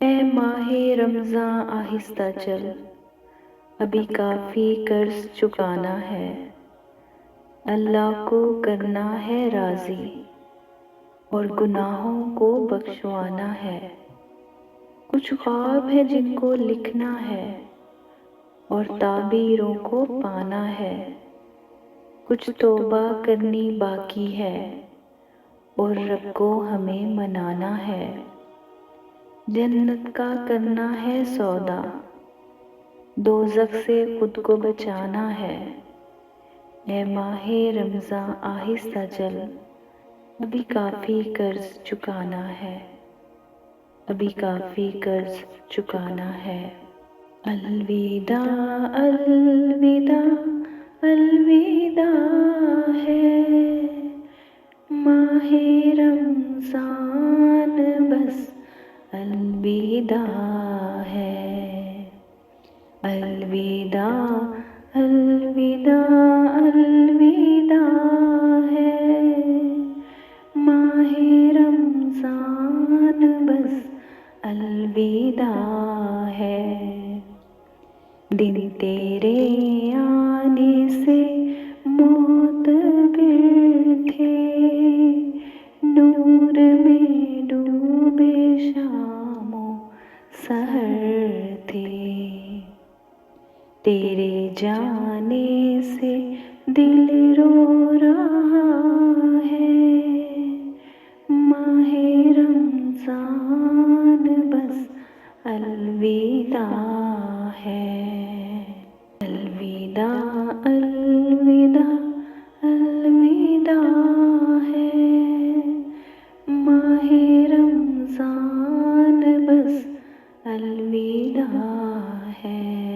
ए माहे रमज़ां आहिस्ता चल, अभी काफ़ी कर्ज चुकाना है। अल्लाह को करना है राज़ी और गुनाहों को बख्शवाना है। कुछ ख्वाब है जिनको लिखना है और ताबीरों को पाना है। कुछ तौबा करनी बाकी है और रब को हमें मनाना है। जन्नत का करना है सौदा, दोज़ख से खुद को बचाना है। ए माहे रमज़ां आहिस्ता चल, अभी काफ़ी कर्ज चुकाना है। अभी काफ़ी कर्ज चुकाना है। अलविदा अलविदा अलविदा है माहे रमज़ान, बस अलविदा है। अलविदा अलविदा अलविदा है माहे रमज़ान, बस अलविदा है। दिन तेरे आने से मोतबिर थे, नूर में डूबे शामो सहर थे। तेरे जाने से दिल रो रहा है, माहे रमज़ान बस अलविदा है। अलविदा अलविदा अलविदा है माहे रमज़ान, बस अलविदा है।